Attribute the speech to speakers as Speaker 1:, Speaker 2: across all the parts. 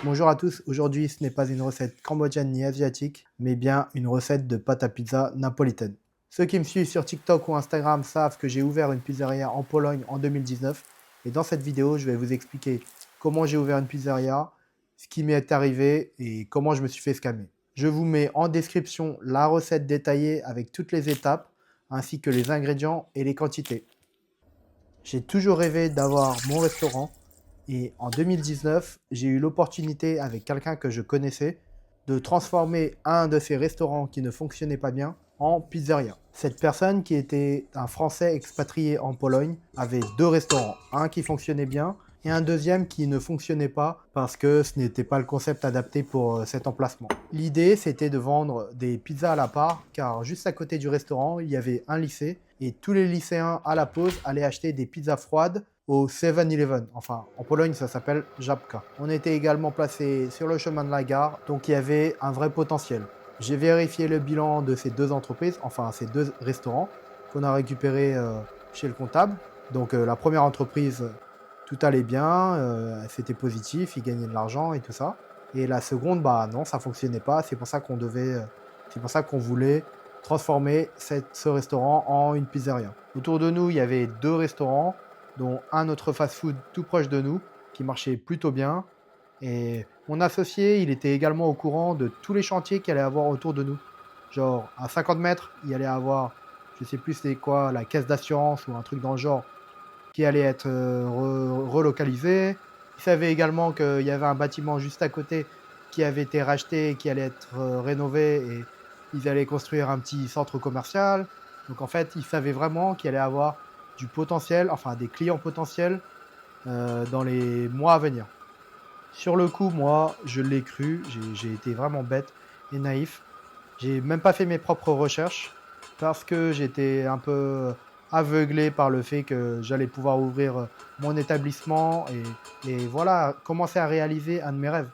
Speaker 1: Bonjour à tous, aujourd'hui ce n'est pas une recette cambodgienne ni asiatique, mais bien une recette de pâte à pizza napolitaine. Ceux qui me suivent sur TikTok ou Instagram savent que j'ai ouvert une pizzeria en Pologne en 2019 et dans cette vidéo je vais vous expliquer comment j'ai ouvert une pizzeria, ce qui m'est arrivé et comment je me suis fait scammer. Je vous mets en description la recette détaillée avec toutes les étapes ainsi que les ingrédients et les quantités. J'ai toujours rêvé d'avoir mon restaurant et en 2019, j'ai eu l'opportunité avec quelqu'un que je connaissais de transformer un de ces restaurants qui ne fonctionnait pas bien en pizzeria. Cette personne qui était un Français expatrié en Pologne avait deux restaurants, un qui fonctionnait bien et un deuxième qui ne fonctionnait pas parce que ce n'était pas le concept adapté pour cet emplacement. L'idée, c'était de vendre des pizzas à la part car juste à côté du restaurant, il y avait un lycée et tous les lycéens à la pause allaient acheter des pizzas froides au 7-Eleven. Enfin, en Pologne, ça s'appelle Żabka. On était également placé sur le chemin de la gare, donc il y avait un vrai potentiel. J'ai vérifié le bilan de ces deux entreprises, enfin ces deux restaurants, qu'on a récupérés chez le comptable. Donc la première entreprise, tout allait bien, c'était positif, ils gagnaient de l'argent et tout ça. Et la seconde, bah non, ça fonctionnait pas. C'est pour ça qu'on c'est pour ça qu'on voulait transformer ce restaurant en une pizzeria. Autour de nous, il y avait deux restaurants, dont un autre fast-food tout proche de nous, qui marchait plutôt bien. Et mon associé, il était également au courant de tous les chantiers qu'il allait avoir autour de nous. Genre, à 50 mètres, il allait avoir, je sais plus c'est quoi, la caisse d'assurance ou un truc dans le genre, qui allait être relocalisé. Il savait également qu'il y avait un bâtiment juste à côté qui avait été racheté et qui allait être rénové et ils allaient construire un petit centre commercial. Donc en fait, il savait vraiment qu'il allait avoir du potentiel, enfin des clients potentiels dans les mois à venir. Sur le coup, moi, je l'ai cru, j'ai été vraiment bête et naïf. J'ai même pas fait mes propres recherches parce que j'étais un peu aveuglé par le fait que j'allais pouvoir ouvrir mon établissement et voilà, commencer à réaliser un de mes rêves.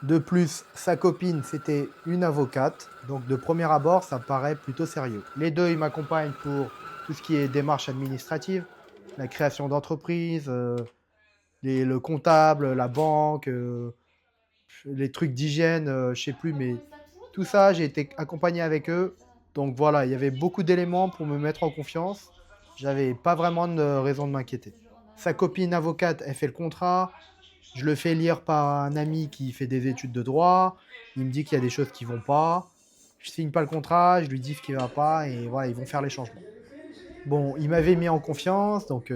Speaker 1: De plus, sa copine, c'était une avocate, donc de premier abord, ça paraît plutôt sérieux. Les deux, ils m'accompagnent pour tout ce qui est démarche administrative, la création d'entreprise, le comptable, la banque, les trucs d'hygiène, je sais plus, mais tout ça, j'ai été accompagné avec eux. Donc voilà, il y avait beaucoup d'éléments pour me mettre en confiance. J'avais pas vraiment de raison de m'inquiéter. Sa copine avocate, elle fait le contrat. Je le fais lire par un ami qui fait des études de droit. Il me dit qu'il y a des choses qui vont pas. Je signe pas le contrat, je lui dis ce qui va pas et voilà, ils vont faire les changements. Bon, il m'avait mis en confiance, donc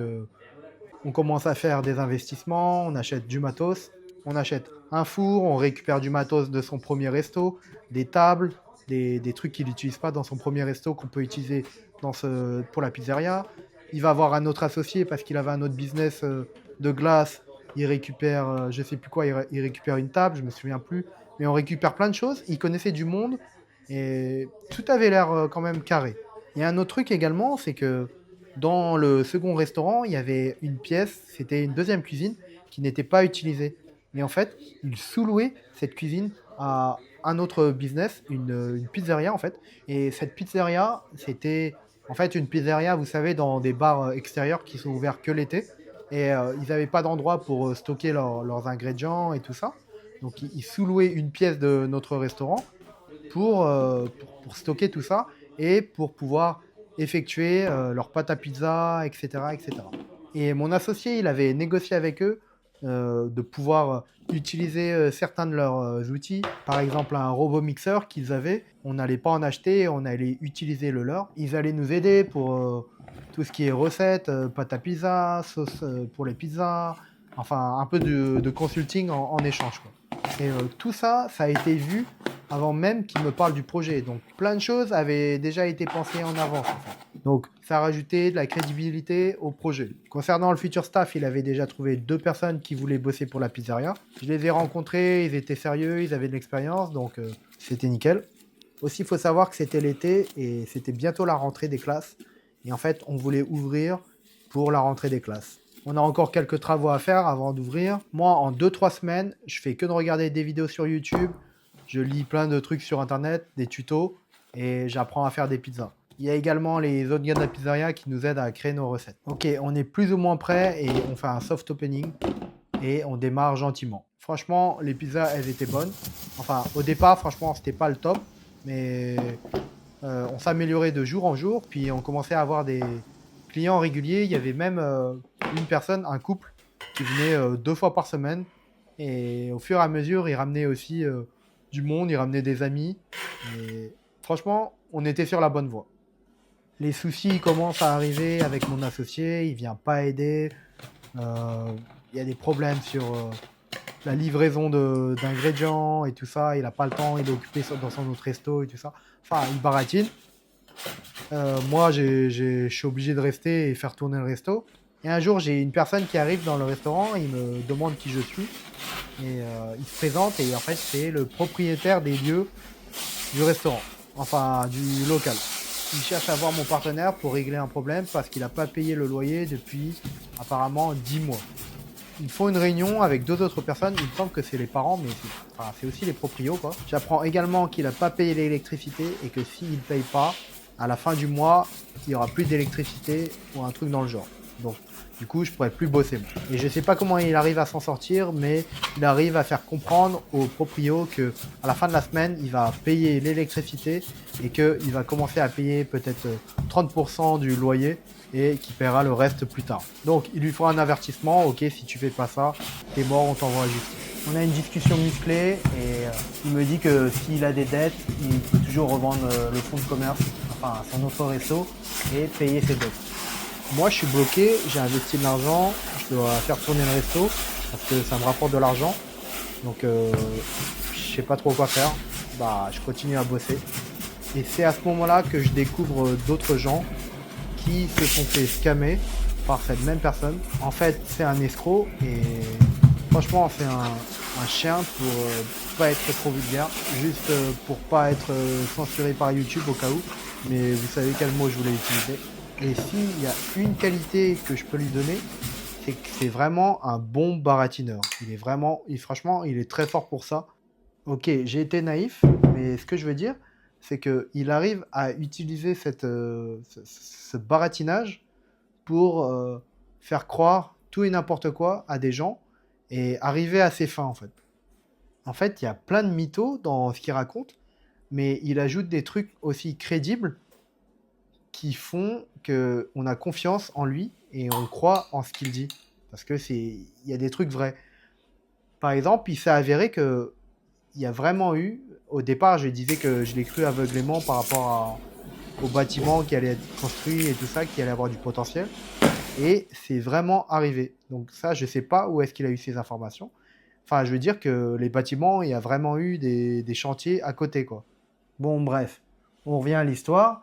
Speaker 1: on commence à faire des investissements, on achète du matos, on achète un four, on récupère du matos de son premier resto, des tables, des trucs qu'il n'utilise pas dans son premier resto qu'on peut utiliser pour la pizzeria. Il va avoir un autre associé parce qu'il avait un autre business de glace. Il récupère, je sais plus quoi, il récupère une table, je me souviens plus. Mais on récupère plein de choses. Il connaissait du monde et tout avait l'air quand même carré. Il y a un autre truc également, c'est que dans le second restaurant, il y avait une pièce, c'était une deuxième cuisine qui n'était pas utilisée. Et en fait, ils sous-louaient cette cuisine à un autre business, une pizzeria en fait. Et cette pizzeria, c'était en fait une pizzeria, vous savez, dans des bars extérieurs qui sont ouverts que l'été. Et ils n'avaient pas d'endroit pour stocker leurs ingrédients et tout ça. Donc ils sous-louaient une pièce de notre restaurant pour stocker tout ça et pour pouvoir effectuer leur pâte à pizza, etc., etc. Et mon associé, il avait négocié avec eux de pouvoir utiliser certains de leurs outils, par exemple un robot mixeur qu'ils avaient. On n'allait pas en acheter, on allait utiliser le leur. Ils allaient nous aider pour tout ce qui est recettes, pâte à pizza, sauce pour les pizzas, enfin un peu de consulting en échange, quoi. Et tout ça, ça a été vu avant même qu'il me parle du projet. Donc plein de choses avaient déjà été pensées en avance, en fait. Donc ça a rajouté de la crédibilité au projet. Concernant le futur staff, il avait déjà trouvé deux personnes qui voulaient bosser pour la pizzeria. Je les ai rencontrés, ils étaient sérieux, ils avaient de l'expérience, donc c'était nickel. Aussi, il faut savoir que c'était l'été et c'était bientôt la rentrée des classes. Et en fait, on voulait ouvrir pour la rentrée des classes. On a encore quelques travaux à faire avant d'ouvrir. Moi, en 2-3 semaines, je fais que de regarder des vidéos sur YouTube. Je lis plein de trucs sur Internet, des tutos, et j'apprends à faire des pizzas. Il y a également les autres gars de la pizzeria qui nous aident à créer nos recettes. Ok, on est plus ou moins prêt et on fait un soft opening et on démarre gentiment. Franchement, les pizzas, elles étaient bonnes. Enfin, au départ, franchement, c'était pas le top. Mais on s'améliorait de jour en jour. Puis on commençait à avoir des clients réguliers. Il y avait même une personne, un couple, qui venait 2 fois par semaine. Et au fur et à mesure, il ramenait aussi du monde, il ramenait des amis. Et franchement, on était sur la bonne voie. Les soucis commencent à arriver avec mon associé. Il vient pas aider. Il y a des problèmes sur la livraison d'ingrédients et tout ça. Il n'a pas le temps, il est occupé dans son autre resto et tout ça. Enfin, il baratine. Moi, je suis obligé de rester et faire tourner le resto. Et un jour, j'ai une personne qui arrive dans le restaurant, il me demande qui je suis. Et il se présente et en fait, c'est le propriétaire des lieux du restaurant, enfin du local. Il cherche à voir mon partenaire pour régler un problème parce qu'il n'a pas payé le loyer depuis apparemment 10 mois. Ils font une réunion avec 2 autres personnes, il me semble que c'est les parents, mais c'est aussi les proprios, quoi. J'apprends également qu'il n'a pas payé l'électricité et que s'il ne paye pas, à la fin du mois, il n'y aura plus d'électricité ou un truc dans le genre. Donc, du coup, je pourrais plus bosser. Et je sais pas comment il arrive à s'en sortir, mais il arrive à faire comprendre aux proprios que à la fin de la semaine, il va payer l'électricité et qu'il va commencer à payer peut-être 30% du loyer et qu'il paiera le reste plus tard. Donc, il lui fera un avertissement. Ok, si tu fais pas ça, t'es mort, on t'envoie à la justice. On a une discussion musclée et il me dit que s'il a des dettes, il peut toujours revendre le fonds de commerce, enfin son autre resto, et payer ses dettes. Moi, je suis bloqué, j'ai investi de l'argent, je dois faire tourner le resto parce que ça me rapporte de l'argent. Donc, je sais pas trop quoi faire. Bah, je continue à bosser. Et c'est à ce moment-là que je découvre d'autres gens qui se sont fait scammer par cette même personne. En fait, c'est un escroc et franchement, c'est un chien pour pas être trop vulgaire, juste pour pas être censuré par YouTube au cas où. Mais vous savez quel mot je voulais utiliser. Et s'il y a une qualité que je peux lui donner, c'est que c'est vraiment un bon baratineur. Il est vraiment, franchement, il est très fort pour ça. Ok, j'ai été naïf, mais ce que je veux dire, c'est qu'il arrive à utiliser ce baratinage pour faire croire tout et n'importe quoi à des gens et arriver à ses fins, en fait. En fait, il y a plein de mythos dans ce qu'il raconte, mais il ajoute des trucs aussi crédibles qui font qu'on a confiance en lui et on croit en ce qu'il dit. Parce que il y a des trucs vrais. Par exemple, il s'est avéré que il y a vraiment eu, au départ, je disais que je l'ai cru aveuglément par rapport au bâtiment qui allait être construit et tout ça, qui allait avoir du potentiel. Et c'est vraiment arrivé. Donc ça, je sais pas où est-ce qu'il a eu ces informations. Enfin, je veux dire que les bâtiments, il y a vraiment eu des chantiers à côté, quoi. Bon, bref, on revient à l'histoire.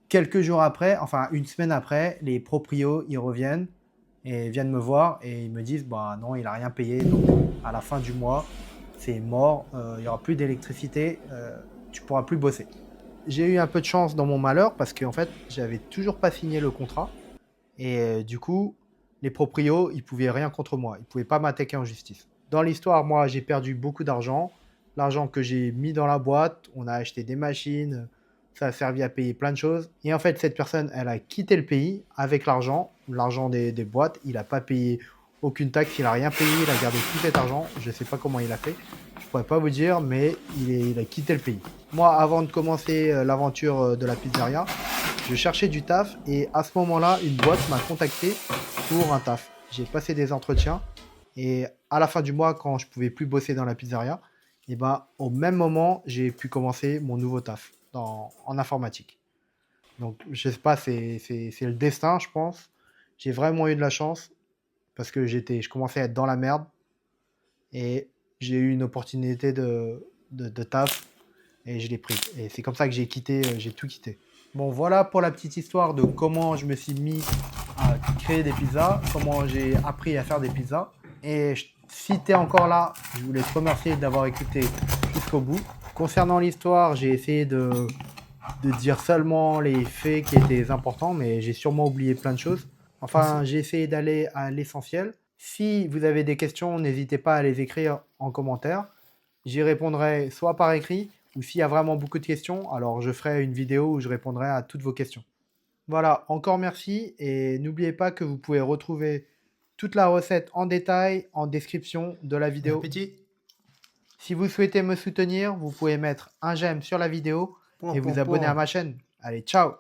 Speaker 1: Quelques jours après, enfin une semaine après, les proprios, ils reviennent et viennent me voir et ils me disent, bah non, il a rien payé, donc à la fin du mois, c'est mort, il n'y aura plus d'électricité, tu pourras plus bosser. J'ai eu un peu de chance dans mon malheur parce qu'en fait, j'avais toujours pas signé le contrat et du coup, les proprios, ils pouvaient rien contre moi, ils pouvaient pas m'attaquer en justice. Dans l'histoire, moi, j'ai perdu beaucoup d'argent, l'argent que j'ai mis dans la boîte, on a acheté des machines, ça a servi à payer plein de choses. Et en fait, cette personne, elle a quitté le pays avec l'argent des boîtes. Il n'a pas payé aucune taxe, il n'a rien payé, il a gardé tout cet argent. Je ne sais pas comment il a fait. Je ne pourrais pas vous dire, mais il a quitté le pays. Moi, avant de commencer l'aventure de la pizzeria, je cherchais du taf et à ce moment-là, une boîte m'a contacté pour un taf. J'ai passé des entretiens et à la fin du mois, quand je pouvais plus bosser dans la pizzeria, et ben, au même moment, j'ai pu commencer mon nouveau taf en informatique. Donc, je sais pas, c'est le destin, je pense. J'ai vraiment eu de la chance parce que je commençais à être dans la merde et j'ai eu une opportunité de taf et je l'ai pris. Et c'est comme ça que j'ai tout quitté. Bon, voilà pour la petite histoire de comment je me suis mis à créer des pizzas, comment j'ai appris à faire des pizzas. Et si tu es encore là, je voulais te remercier d'avoir écouté jusqu'au bout. Concernant l'histoire, j'ai essayé de dire seulement les faits qui étaient importants, mais j'ai sûrement oublié plein de choses. Enfin, j'ai essayé d'aller à l'essentiel. Si vous avez des questions, n'hésitez pas à les écrire en commentaire. J'y répondrai soit par écrit, ou s'il y a vraiment beaucoup de questions, alors je ferai une vidéo où je répondrai à toutes vos questions. Voilà, encore merci, et n'oubliez pas que vous pouvez retrouver toute la recette en détail en description de la
Speaker 2: Bon
Speaker 1: vidéo.
Speaker 2: appétit.
Speaker 1: Si vous souhaitez me soutenir, vous pouvez mettre un j'aime sur la vidéo et vous abonner à ma chaîne. Allez, ciao!